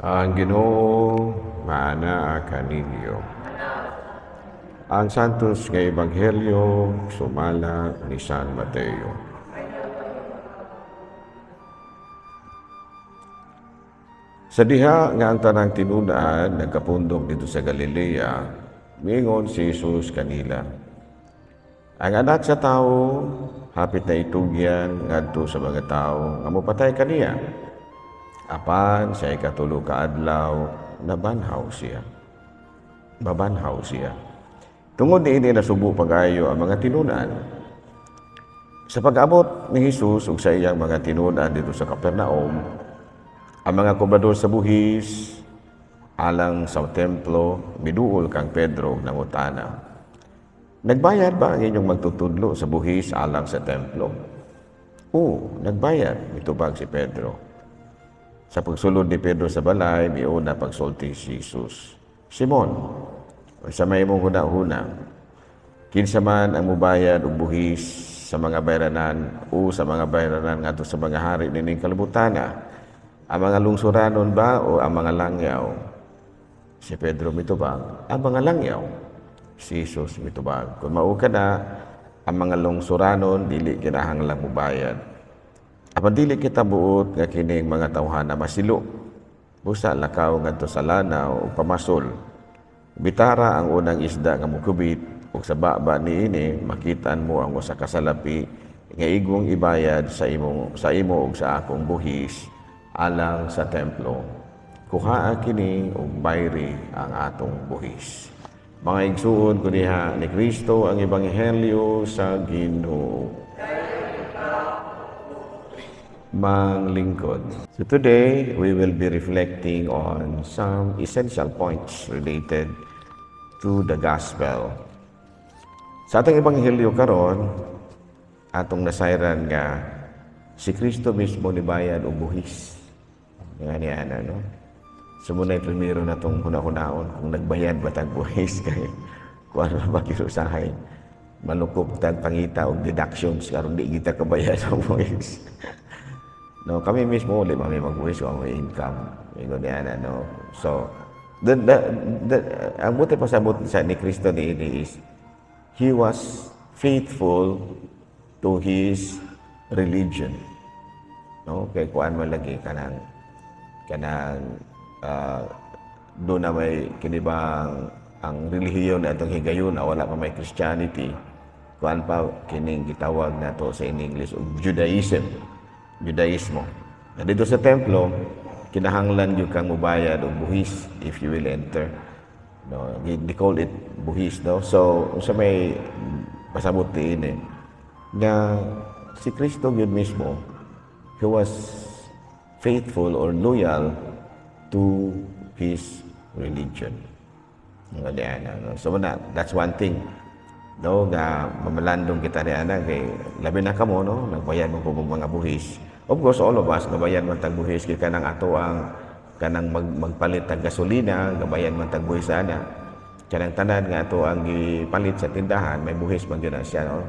Ang Ginoo maana kaninyo. Ang santos nga ebanghelyo sumala ni San Mateo. Sa diha nga ang tanang tinunaan nagkapundok dito sa Galilea, miingon si Jesus kanila. Ang anak sa tao hapit na itugyan ngadto sa mga tao nga mopatay kaniya. Apan sa ikatulo ka adlaw nabanhaw siya. Babanhaw siya. Tungod niini nasubo pagayo ang mga tinunan. Sa pag-abot ni Jesus ug sa iyang mga tinunan dito sa Capernaum, ang mga kobrador sa buhis alang sa templo miduol kang Pedro nangutana. Nagbayad ba ang inyong magtutudlo sa buhis alang sa templo? Oo, nagbayad, mitubag si Pedro. Sa pagsulod ni Pedro sa balay, miuna pagsulti si Jesus. Simon, sa may mong huna-huna, kinsa man ang mubayad og buhis sa mga bayranan o sa mga bayranan ngadto sa mga hari nining kalibutana, ang mga lungsuranon ba o ang mga langyaw? Si Pedro mitubag, ang mga langyaw. Si Jesus mitubag, kung mao ka na, ang mga lungsuranon dili kinahanglang mubayad. Apan dili kita buot nga kining mga tawhana masilo. Busa lakaw ngadto sa lanaw o pamasol. Bitara ang unang isda nga mukubit ug sa baba niini makitaan mo ang usa ka salapi nga igong ibayad sa imo ug sa akong buhis alang sa templo. Kuhaa kini ug bayri ang atong buhis. Mga igsuon ko diha ni Kristo ang ebanghelyo sa Ginoo. Manglingkod. So today, we will be reflecting on some essential points related to the gospel. Sa atong ebanghelyo karon, atong nasayran nga si Kristo mismo nibayad og buhis. Nga niya no? Sumunay primero na itong huna-hunaon kung nagbayad ba tag buhis kay kung ano ba kirusahay. Malukop tag pangita og deductions karon di kita kabayad ang buhis. No, kami mismo ulit may magbuhis o may income. Ingo niya no. So, ang buti pa sa sa ni Kristo ni is, He was faithful to His religion. No, kay kuan man lagi kanang doon na may kinibang ang relihiyon na itong higayon na wala pa may Christianity. Kuan pa kining gitawag na to sa English o Judaismo. Na dito sa templo, kinahanglan yung kang mubayad o buhis if you will enter. No, they call it buhis, no? So, sa may pasabot din na si Kristo yun mismo, He was faithful or loyal to His religion. No? So, that's one thing. No, nga mamalandong kita niya kay labi na kamo no, nagbayad mo po mga buhis. Of course, all of us, gabayan man tag buhis, kaya kanang ato ang kanang magpalit tag gasolina, gabayan man tag buhis ana. Kanang tanan nga ato ang gipalit sa tindahan, may buhis man yun siya, no?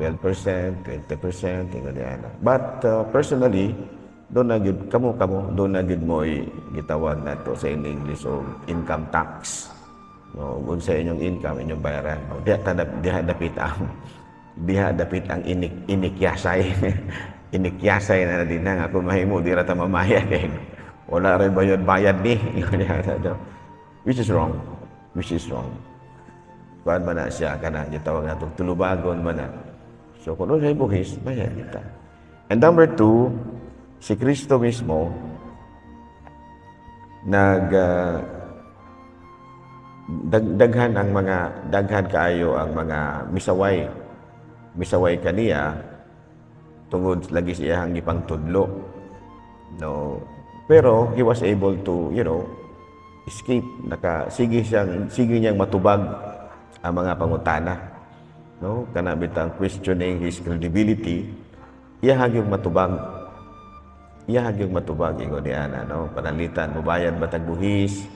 12%, 20%, tingnan niya. But personally, doon na gid kamo, doon na gid mo gitawag na to sa English o income tax. No, kung sa inyong income, inyong bayaran. Diha dapit ang inikyasay. Inikyasay na din nga kung mahimo di ra ta mamayad eh. Wala rin bayad ni. Which is wrong. Kuan man na siya kana gitawag natong tulubagon man na. So kung ano buhis, bayad kita. And number 2, si Kristo mismo daghan kaayo ang mga misaway kaniya tungod lagi siya ang gipangtudlo. No, pero he was able to, escape. Sige niyang matubag ang mga pangutana. No, kana bitang questioning his credibility, iya hagyong matubag ingon niya no, panalitan mubayad ba tag buhis.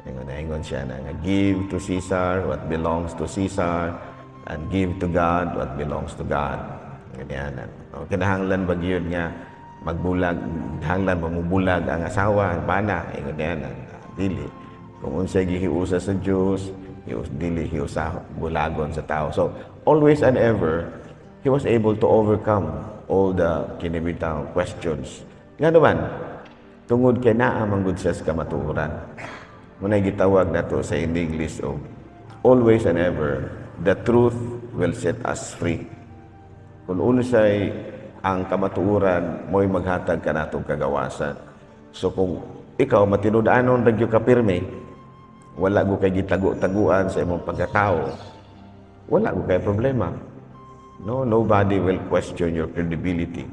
Ingon siya na give to Caesar what belongs to Caesar and give to God what belongs to God. Ganyan. Kinahanglan ba yun nga magbulag, hanglan mamubulag ang asawa, ang bana, ingon niya na, dili. Kung unsay gihiusa sa Dios, dili hiusa bulagon sa tao. So, always and ever, he was able to overcome all the kinibitang questions. Nga naman, tungod kay naa manggod siya sa kamatuoran. Muna'y gitawag na to sa English o always and ever, the truth will set us free. Kung unsay ang kamatuoran, mo'y maghatag ka natong kagawasan. So kung ikaw matinud-anon ragyo ka pirmi, wala go kay gitago-taguan sa imong pagkatao, wala go kay problema. No, nobody will question your credibility.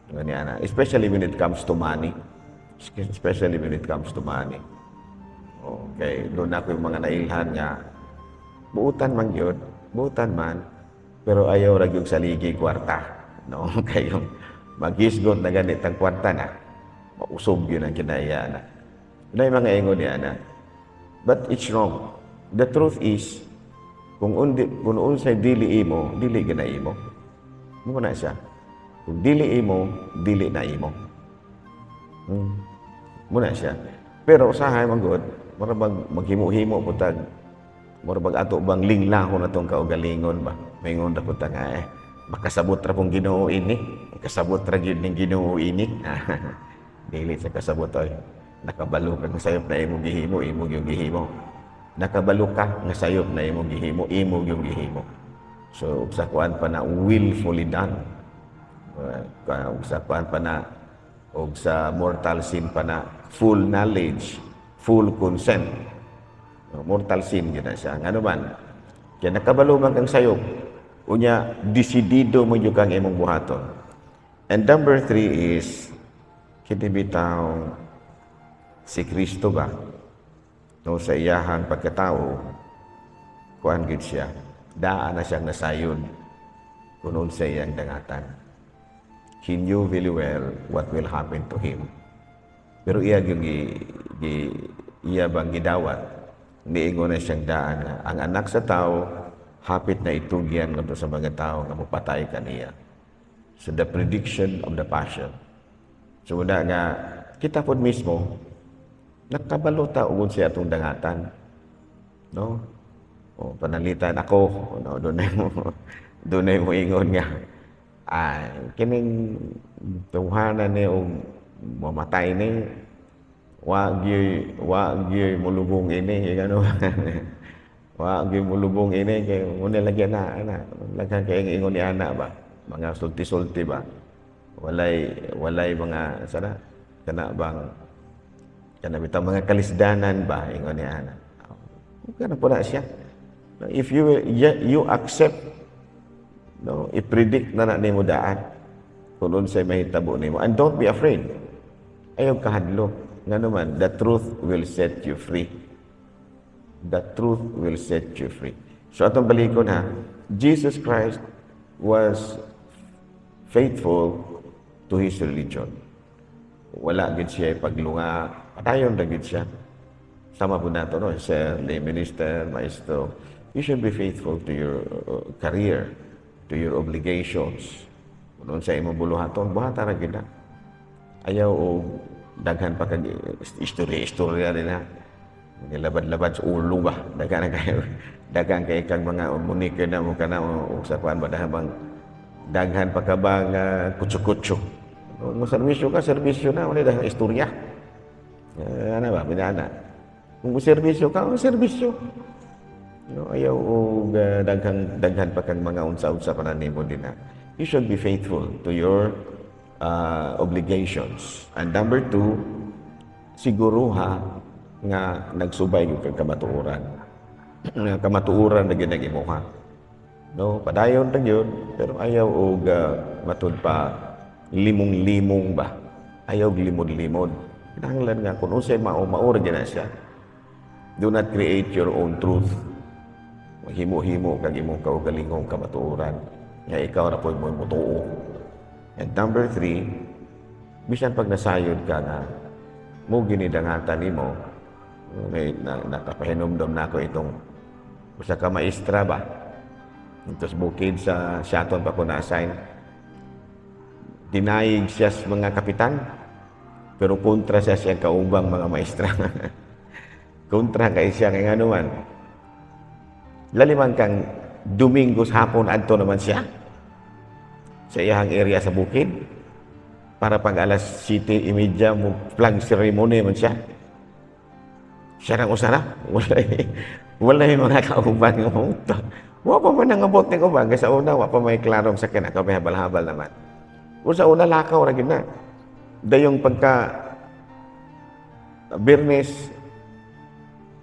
Ganyan, especially when it comes to money. Especially when it comes to money. Okay, doon ako yung mga nailhan nga, buutan man yun, buutan man, pero ayaw rag yung saligi kwarta. No, kayong maghisgot na ganit ang kwarta na, mausog yun ang kinaya na. Yun ay mga ingon niya na. But it's wrong. The truth is, kung unsay dili imo, dili gina imo. Muna siya. Kung dili imo, dili na imo. Muna siya. Pero usahay magod, marabag maghimo-himo putag, marabag ato bang linglahon atong kaugalingon ba? Maingon ra putag makasabot ra pong Ginoo ini, makasabot ra gyud ning Ginoo ini. Dili sa kasabot oy. Nakabalo ka nga sayop na imong gihimo, imo gyud gihimo. Nakabalo ka nga sayop na imong gihimo, imo gyud gihimo. So sa kuan pa na willfully done. Sa kuan pa na og sa mortal sin pa na full knowledge, full consent. Mortal sin gyud na siya. Ngano man? Kaya nakabalo man kang sayop, unya desidido mo yung kang imong buhaton. And number 3 is kinibitaw si Kristo ba? No, sa iyahang pagkatao, kuan gid siya. Daan na siyang nasayon kung sa iyang dangatan. He knew very well what will happen to him. Pero iya yung iya bang gidawat, niingon na siyang daan na ang anak sa tao, hapit na itugyan ngadto sa mga tao nga mapatay kaniya. So the prediction of the passion. So una nga kita pod mismo nakabalota ug siya atong dangatan. No? O panalitan ako, no, dunay mo ingon nga kining tuhanan ni og mamatay ni wa gyud mulubong ini gano. Wa gyud mulubong ini kay una lagyan na ana lagyan kay ingon ni ana ba mga sulti-sulti ba walay mga sana kana bitaw mga kalisdanan ba ingon ni ana. Kana po na siya. If you accept, no, i-predict na nimo daan kung unsay mahitabo nimo, and don't be afraid. Ayaw kahadlo. Ngano man, the truth will set you free. The truth will set you free. So atong balikon ha, Jesus Christ was faithful to his religion. Wala gid siya paglunga, padayon ra gid siya. Sama po nato, no? Sir, lay minister, maestro, you should be faithful to your career, to your obligations. Kung sa imong buluhaton, buhata ra gid na. Ayaw o daghan pa kag istorya nila. Nilabad-labad sa ulo ba? Daghan kay kang mga munika na mo kana o sa kuan ba daghan pa ka bang kutso-kutso. Kung serbisyo ka, serbisyo na, wala daghan istorya. Ano ba, pinana? Kung serbisyo ka, serbisyo. No, ayaw o daghan pa kang mga unsa-unsa pa na nimo din na. You should be faithful to your obligations. And number 2, siguruha nga nagsubay yung kamatuoran. Kamatuoran na ginagimuha. No, padayon lang yun, pero ayaw og matud pa limong-limong ba? Ayaw limod-limod. Kinahanglan nga kung unsay maura na siya. Do not create your own truth. Himo-himo kag imong kaugalingong kamatuoran. Nga ikaw na po mo mutuo. And number 3, bisan pag nasayod ka nga, mo ginidangatan nimo, may nakapahinomdom na ako itong usa ka maestra ba? Tapos bukid sa Shaton pa ko na-assign. Tinayig siya sa mga kapitan, pero kontra siya kaubang mga maestra. Kontra kay siya kay ano man. Laliman kang Domingos hapon adto naman siya sa iyang area sa bukid para pag alas 7:30 mo flag ceremony man siya. Siya nang usara. Wala yung mga kauban nga pumunta. Wa pa man nangabot ng uban. Kasi sa una, wa pa may klarong sa kinaka. May habal-habal naman. Kung sa una, lakaw na gina. Dayong pagka Birnes,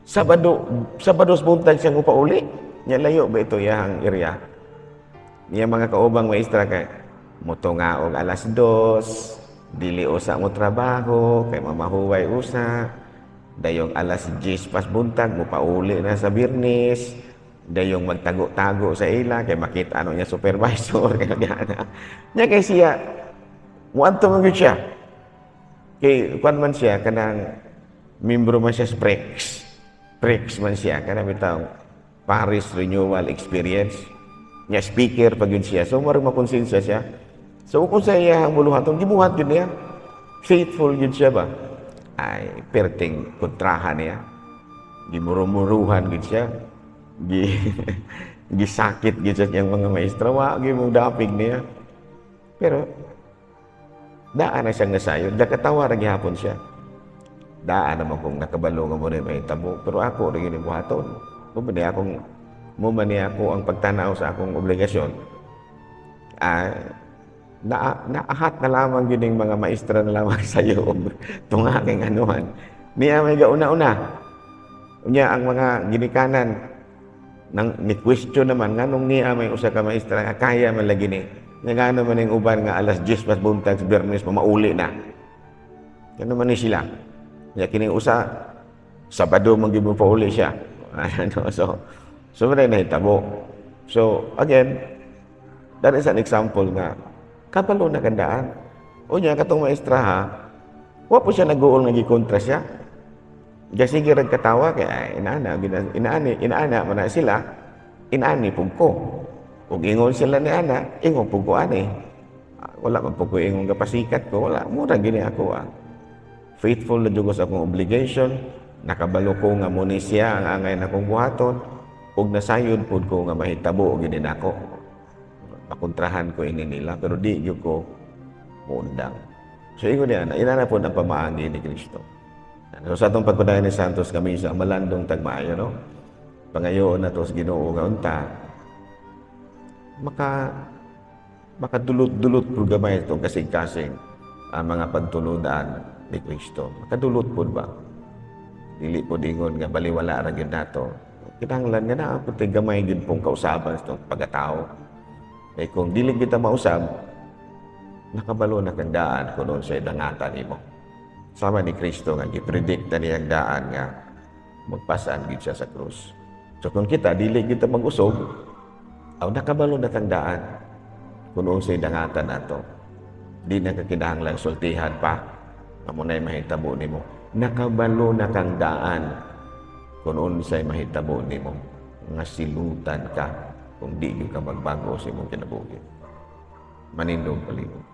Sabados buntag siyang upauli. Nya layo ba ito yang area? Niya mga kaubang maestra kay moto nga og alas 2, dili usa mo trabaho, kay mamahuway usa. Dayong alas 10 pas buntag mo pauli na sa Birnes. Dayong magtago-tago sa ila kay makita ano niya supervisor kay gana. Nya kay siya muadto man gyud siya. Kay kuan man siya kanang membro man siya sa Prex man siya kanang bitaw Paris Renewal Experience. Nya speaker pag yun siya. So marang makonsensya siya. So kung sa iya ang buluhaton gibuhat yun niya. Faithful yun siya ba? Ay perting kontrahan niya. Gimurumuruhan yun siya. Gisakit yun siya yung mga maestra. Wa gimudapig niya. Pero daan na siyang nasayon. Nakatawa rin hapon siya. Daan naman kung nakabalo nga mo rin may tabo. Pero ako rin yung buhaton. Mumani ako ang pagtanaw sa akong obligasyon. Naahat na lamang yun yung mga maestra na lamang sa iyo. Itong aking anuhan. Niya may gauna-una. Niya ang mga ginikanan. Ni question naman, nganong niya may usa ka maestra nga kaya man lagi ni. Nga naman yung uban nga alas 10 pas buntag sa Bernes mauli na. Yan naman ni sila. Niya kining usa, Sabado manggibong pa uli siya. So maray nahitabo. So again, that is an example nga kabalo na kandaan. O niya katong maestra ha, wa po siya nag-uol nga gikontra siya. Diya sige katawa kay inaana man na sila, inani pug ko. Ug ingon sila ni ana, ingon pug ko ani. Wala man pug ko ingon kapasikat ko, wala mura gini ako. Faithful na jud sa akong obligation, nakabalo ko nga mo ni siya ang angay na kong buhaton, ug nasayod pud ko nga mahitabo gini nako. Pakontrahan ko ini nila pero di gyud ko muundang. So ingon niya, inana po ang pamaagi ni Kristo. So sa atong pagkudayan ni Santos kami sa malandong tagmaayo, no? Pangayoon na to sa Ginoo nga unta. Makadulot-dulot po gamay itong kasing-kasing ang mga pagtuludan ni Kristo. Makadulot po ba? Dili po dingon nga baliwala ra gyud nato. Kinahanglan nga na po gamay gyud pong kausaban sa itong pagkatao. Eh kung dili kita mausab, nakabalo na kang daan kung noon sa dangatan nimo. Sama ni Kristo nga gipredict na niyang daan nga magpasaan gid siya sa krus. So kung kita dili kita mag-usog, aw nakabalo na kang daan kung noon sa dangatan nato. Di na kakinahanglan sultihan pa amo nay mahitabo nimo. Nakabalo na kang daan kung unsay mahitabo nimo nga silutan ka kung di ka magbago sa imong kinabuhi. Manindong palihog.